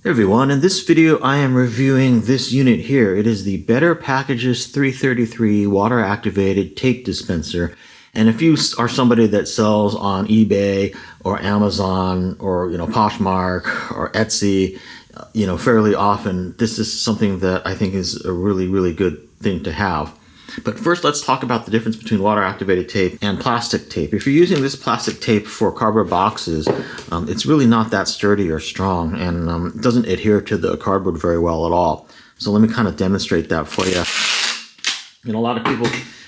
Hey everyone, in this video I am reviewing this unit here. It is the Better Packages 333 water activated tape dispenser. And if you are somebody that sells on eBay or Amazon or Poshmark or Etsy, fairly often, this is something that I think is a really good thing to have. But first, let's talk about the difference between water-activated tape and plastic tape. If you're using this plastic tape for cardboard boxes, it's really not that sturdy or strong, and it doesn't adhere to the cardboard very well at all. So let me kind of demonstrate that for you. A lot of people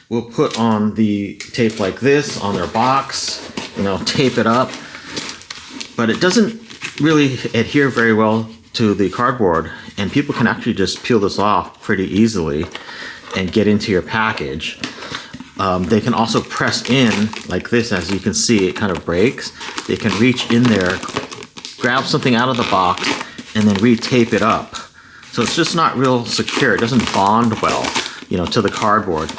will put on the tape like this on their box, tape it up, but it doesn't really adhere very well to the cardboard, and people can actually just peel this off pretty easily and get into your package. They can also press in like this. As you can see, it kind of breaks. They can reach in there, grab something out of the box, and then re-tape it up. So it's just not real secure. It doesn't bond well, to the cardboard.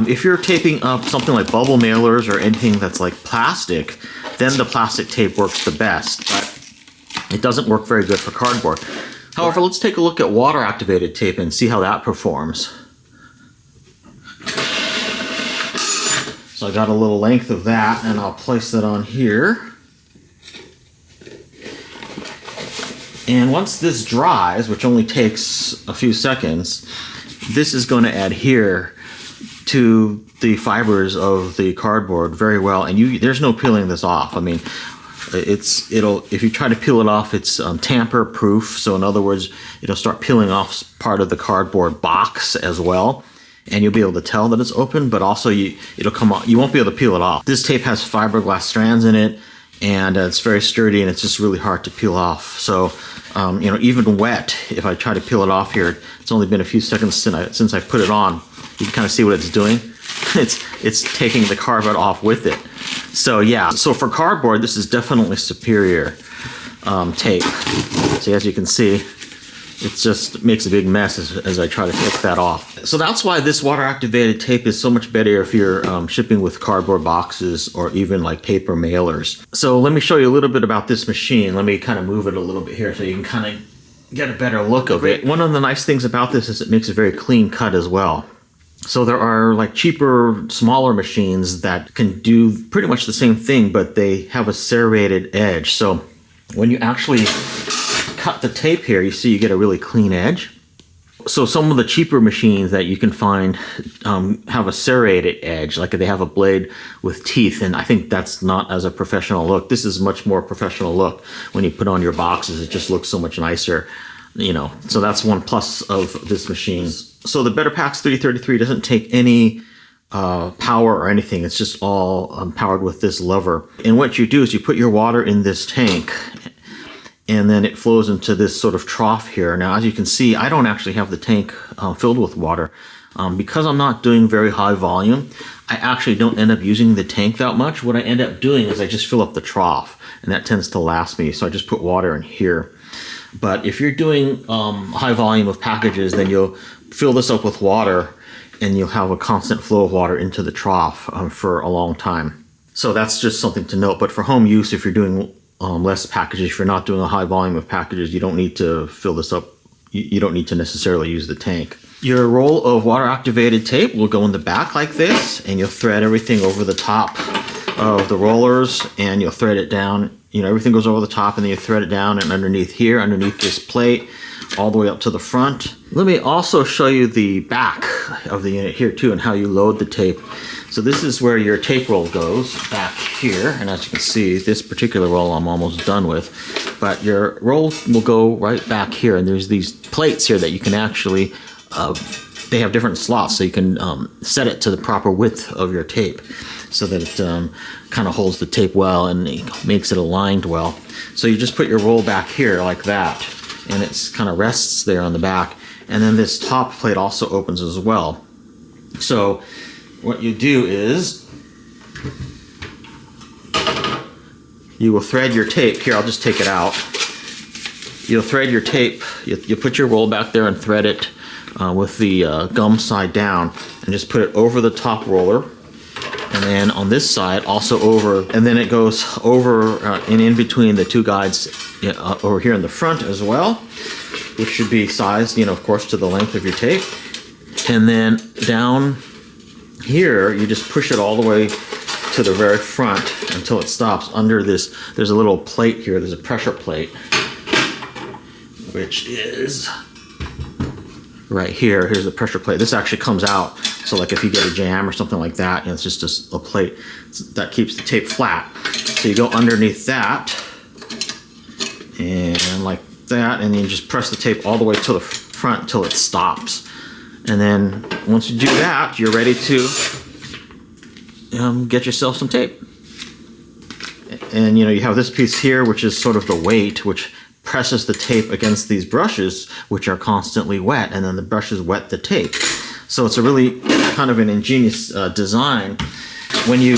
If you're taping up something like bubble mailers or anything that's like plastic, then the plastic tape works the best, but it doesn't work very good for cardboard. However, let's take a look at water-activated tape and see how that performs. So I got a little length of that, and I'll place that on here. And once this dries, which only takes a few seconds, this is going to adhere to the fibers of the cardboard very well, and there's no peeling this off. I mean, if you try to peel it off, it's tamper proof. So in other words, it'll start peeling off part of the cardboard box as well. And you'll be able to tell that it's open, but also it'll come off. You won't be able to peel it off. This tape has fiberglass strands in it, and it's very sturdy, and it's just really hard to peel off. So, even wet, if I try to peel it off here, it's only been a few seconds since I put it on. You can kind of see what it's doing. It's taking the cardboard off with it. So yeah, so for cardboard, this is definitely superior tape. So as you can see, it just makes a big mess as I try to take that off. So that's why this water-activated tape is so much better if you're shipping with cardboard boxes or even like paper mailers. So let me show you a little bit about this machine. Let me kind of move it a little bit here so you can kind of get a better look of it. One of the nice things about this is it makes a very clean cut as well. So there are like cheaper, smaller machines that can do pretty much the same thing, but they have a serrated edge. So when you actually cut the tape here, you see you get a really clean edge. So some of the cheaper machines that you can find have a serrated edge, like they have a blade with teeth, and I think that's not as a professional look. This is much more professional look. When you put on your boxes, it just looks so much nicer, So that's one plus of this machine. So the Better Packs 333 doesn't take any power or anything. It's just all powered with this lever. And what you do is you put your water in this tank, and then it flows into this sort of trough here. Now, as you can see, I don't actually have the tank filled with water. Because I'm not doing very high volume, I actually don't end up using the tank that much. What I end up doing is I just fill up the trough, and that tends to last me. So I just put water in here. But if you're doing high volume of packages, then you'll fill this up with water, and you'll have a constant flow of water into the trough for a long time. So that's just something to note. But for home use, if you're doing less packages, if you're not doing a high volume of packages, you don't need to fill this up. You don't need to necessarily use the tank. Your roll of water activated tape will go in the back like this, and you'll thread everything over the top of the rollers, and you'll thread it down. Everything goes over the top, and then you thread it down and underneath here, underneath this plate, all the way up to the front. Let me also show you the back of the unit here too, and how you load the tape. So this is where your tape roll goes, back here, and as you can see, this particular roll I'm almost done with, but your roll will go right back here, and there's these plates here that you can actually, they have different slots, so you can set it to the proper width of your tape, so that it kind of holds the tape well and it makes it aligned well. So you just put your roll back here like that, and it's kind of rests there on the back, and then this top plate also opens as well. So what you do is you will thread your tape here. I'll just take it out. You'll thread your tape. You put your roll back there and thread it with the gum side down, and just put it over the top roller, and then on this side also over, and then it goes over and in between the two guides over here in the front as well, which should be sized, of course, to the length of your tape. And then down here, you just push it all the way to the very front until it stops under this. There's a little plate here. There's a pressure plate, which is right here. Here's the pressure plate. This actually comes out. So like if you get a jam or something like that, it's just a plate that keeps the tape flat. So you go underneath that and like that, and then you just press the tape all the way to the front until it stops. And then once you do that, you're ready to get yourself some tape. And you have this piece here, which is sort of the weight, which presses the tape against these brushes, which are constantly wet, and then the brushes wet the tape. So it's a really kind of an ingenious design. When you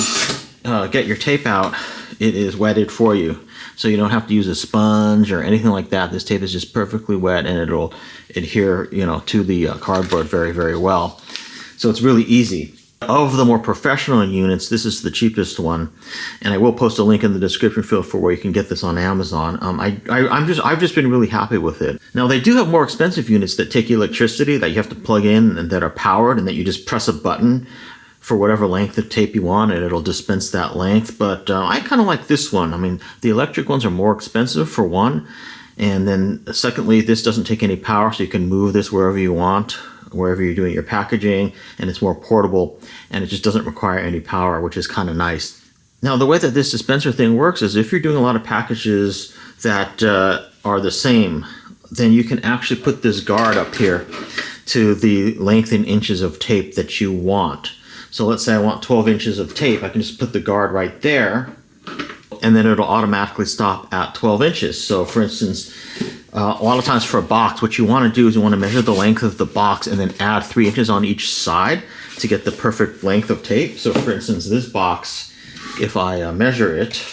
get your tape out, it is wetted for you. So you don't have to use a sponge or anything like that. This tape is just perfectly wet, and it'll adhere, to the cardboard very, very well. So it's really easy. Of the more professional units, this is the cheapest one, and I will post a link in the description field for where you can get this on Amazon. I've just been really happy with it. Now they do have more expensive units that take electricity that you have to plug in and that are powered, and that you just press a button for whatever length of tape you want, and it'll dispense that length. But I kind of like this one. I mean, the electric ones are more expensive for one, and then secondly, this doesn't take any power, so you can move this wherever you want, wherever you're doing your packaging, and it's more portable, and it just doesn't require any power, which is kind of nice. Now, the way that this dispenser thing works is if you're doing a lot of packages that are the same, then you can actually put this guard up here to the length in inches of tape that you want. So let's say I want 12 inches of tape. I can just put the guard right there, and then it'll automatically stop at 12 inches. So for instance, a lot of times for a box, what you want to do is you want to measure the length of the box and then add 3 inches on each side to get the perfect length of tape. So for instance, this box, if I measure it,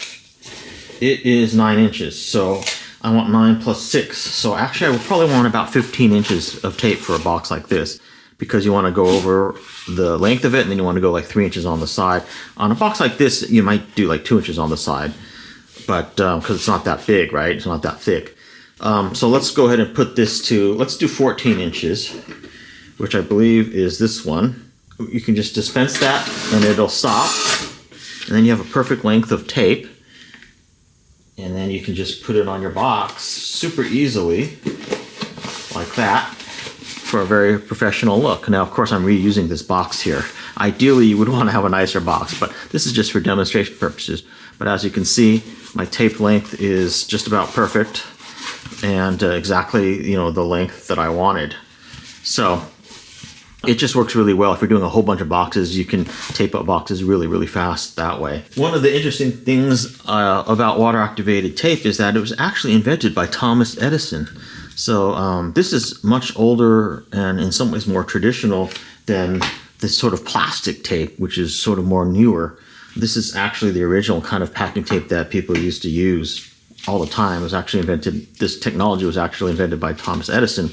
it is 9 inches. So I want 9 plus 6. So actually I would probably want about 15 inches of tape for a box like this, because you want to go over the length of it, and then you want to go like 3 inches on the side. On a box like this, you might do like 2 inches on the side, but because it's not that big, right? It's not that thick. So let's go ahead and put this to, let's do 14 inches, which I believe is this one. You can just dispense that and it'll stop. And then you have a perfect length of tape. And then you can just put it on your box super easily, like that, for a very professional look. Now, of course, I'm reusing this box here. Ideally, you would want to have a nicer box, but this is just for demonstration purposes. But as you can see, my tape length is just about perfect, and exactly, the length that I wanted. So it just works really well. If you're doing a whole bunch of boxes, you can tape up boxes really, really fast that way. One of the interesting things about water-activated tape is that it was actually invented by Thomas Edison. So this is much older and in some ways more traditional than this sort of plastic tape, which is sort of more newer. This is actually the original kind of packing tape that people used to use all the time. It was actually invented, this technology was actually invented by Thomas Edison.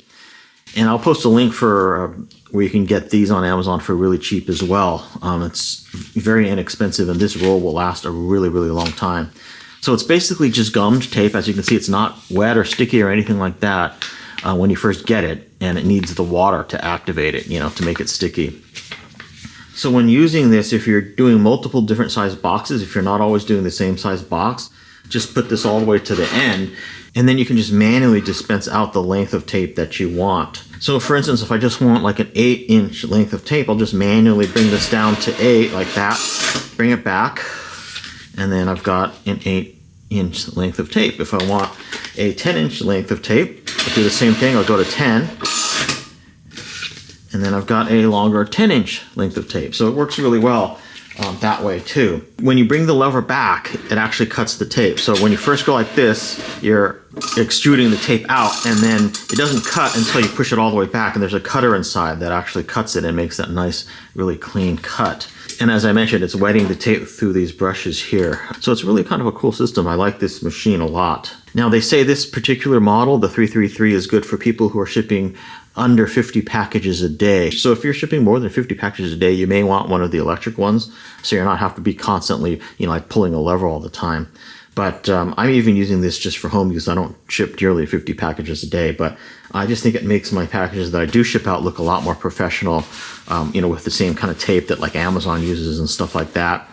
And I'll post a link for where you can get these on Amazon for really cheap as well. It's very inexpensive, and this roll will last a really, really long time. So it's basically just gummed tape. As you can see, it's not wet or sticky or anything like that when you first get it, and it needs the water to activate it, to make it sticky. So when using this, if you're doing multiple different size boxes, if you're not always doing the same size box, just put this all the way to the end, and then you can just manually dispense out the length of tape that you want. So for instance, if I just want like an 8-inch length of tape, I'll just manually bring this down to 8 like that, bring it back, and then I've got an 8-inch length of tape. If I want a 10-inch length of tape, I'll do the same thing. I'll go to 10, and then I've got a longer 10-inch length of tape. So it works really well that way too. When you bring the lever back, it actually cuts the tape. So when you first go like this, you're extruding the tape out, and then it doesn't cut until you push it all the way back, and there's a cutter inside that actually cuts it and makes that nice, really clean cut. And as I mentioned, it's wetting the tape through these brushes here. So it's really kind of a cool system. I like this machine a lot. Now they say this particular model, the 333, is good for people who are shipping under 50 packages a day. So if you're shipping more than 50 packages a day, you may want one of the electric ones, so you're not have to be constantly, like pulling a lever all the time. But I'm even using this just for home use. I don't ship nearly 50 packages a day, but I just think it makes my packages that I do ship out look a lot more professional, with the same kind of tape that like Amazon uses and stuff like that,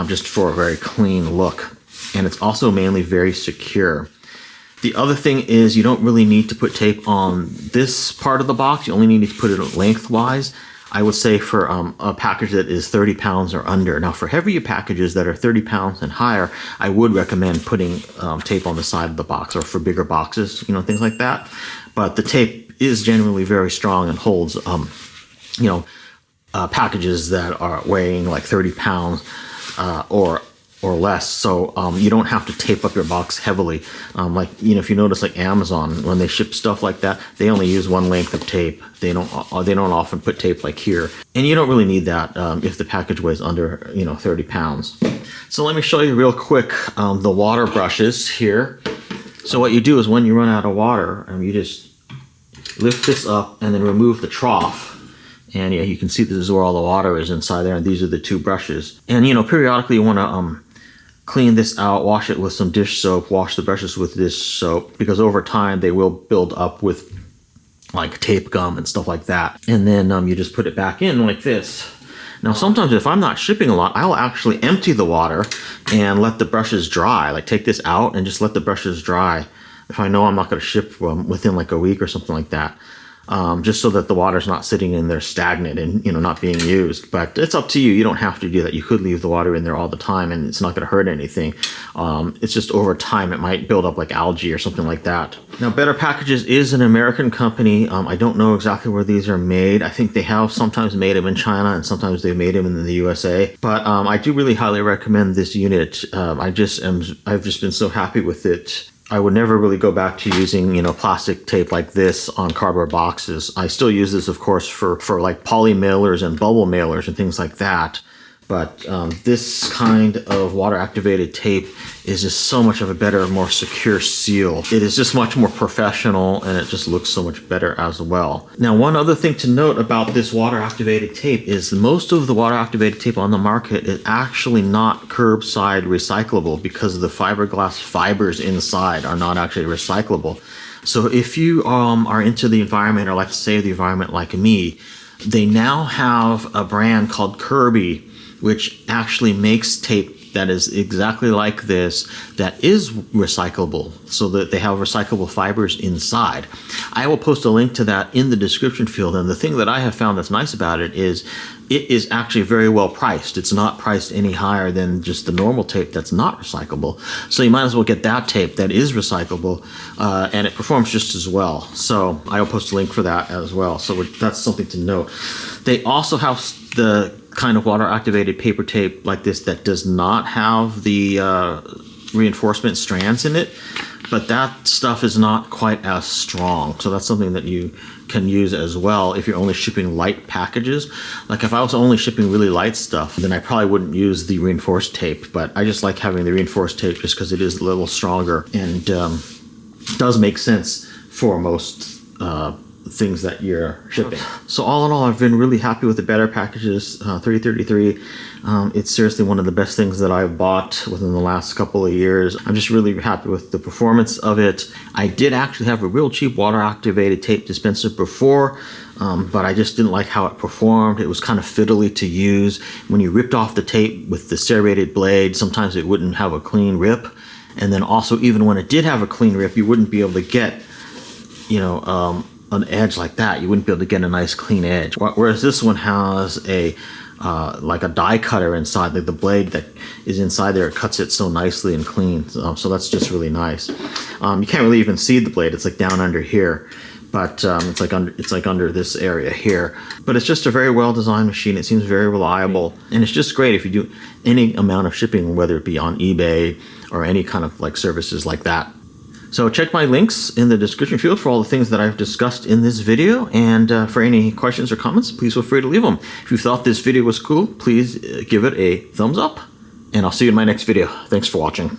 just for a very clean look. And it's also mainly very secure. The other thing is you don't really need to put tape on this part of the box. You only need to put it lengthwise. I would say for a package that is 30 pounds or under. Now, for heavier packages that are 30 pounds and higher, I would recommend putting tape on the side of the box, or for bigger boxes, things like that. But the tape is generally very strong and holds, packages that are weighing like 30 pounds or less. So you don't have to tape up your box heavily. If you notice, like Amazon, when they ship stuff like that, they only use one length of tape. They don't often put tape like here. And you don't really need that if the package weighs under 30 pounds. So let me show you real quick the water brushes here. So what you do is when you run out of water, you just lift this up and then remove the trough. And yeah, you can see this is where all the water is inside there, and these are the two brushes. And periodically you want to clean this out, wash it with some dish soap, wash the brushes with dish soap, because over time they will build up with like tape gum and stuff like that. And then you just put it back in like this. Now sometimes if I'm not shipping a lot, I'll actually empty the water and let the brushes dry. Like take this out and just let the brushes dry if I know I'm not going to ship within like a week or something like that. Just so that the water's not sitting in there stagnant and not being used. But it's up to you. You don't have to do that. You could leave the water in there all the time and it's not going to hurt anything. It's just over time it might build up like algae or something like that. Now, Better Packages is an American company. I don't know exactly where these are made. I think they have sometimes made them in China and sometimes they've made them in the USA. But I do really highly recommend this unit. I've just been so happy with it. I would never really go back to using, plastic tape like this on cardboard boxes. I still use this, of course, for like poly mailers and bubble mailers and things like that. But this kind of water-activated tape is just so much of a better, more secure seal. It is just much more professional, and it just looks so much better as well. Now, one other thing to note about this water-activated tape is most of the water-activated tape on the market is actually not curbside recyclable because the fiberglass fibers inside are not actually recyclable. So if you are into the environment or like to save the environment like me, they now have a brand called Kirby, which actually makes tape that is exactly like this, that is recyclable, so that they have recyclable fibers inside. I will post a link to that in the description field, and the thing that I have found that's nice about it is actually very well priced. It's not priced any higher than just the normal tape that's not recyclable. So you might as well get that tape that is recyclable, and it performs just as well. So I will post a link for that as well. So that's something to note. They also have the kind of water activated paper tape like this that does not have the reinforcement strands in it, but that stuff is not quite as strong. So that's something that you can use as well if you're only shipping light packages. Like if I was only shipping really light stuff, then I probably wouldn't use the reinforced tape, but I just like having the reinforced tape just because it is a little stronger and does make sense for most things that you're shipping. So all in all, I've been really happy with the Better Packages 333. It's seriously one of the best things that I've bought within the last couple of years. I'm just really happy with the performance of it. I did actually have a real cheap water activated tape dispenser before, but I just didn't like how it performed. It was kind of fiddly to use. When you ripped off the tape with the serrated blade, sometimes it wouldn't have a clean rip. And then also, even when it did have a clean rip, you wouldn't be able to get, an edge like that. You wouldn't be able to get a nice clean edge. Whereas this one has like a die cutter inside, like the blade that is inside there, it cuts it so nicely and clean. So that's just really nice. You can't really even see the blade. It's like down under here, but it's like under this area here. But it's just a very well designed machine. It seems very reliable, and it's just great if you do any amount of shipping, whether it be on eBay or any kind of like services like that. So check my links in the description field for all the things that I've discussed in this video, and for any questions or comments, please feel free to leave them. If you thought this video was cool, please give it a thumbs up, and I'll see you in my next video. Thanks for watching.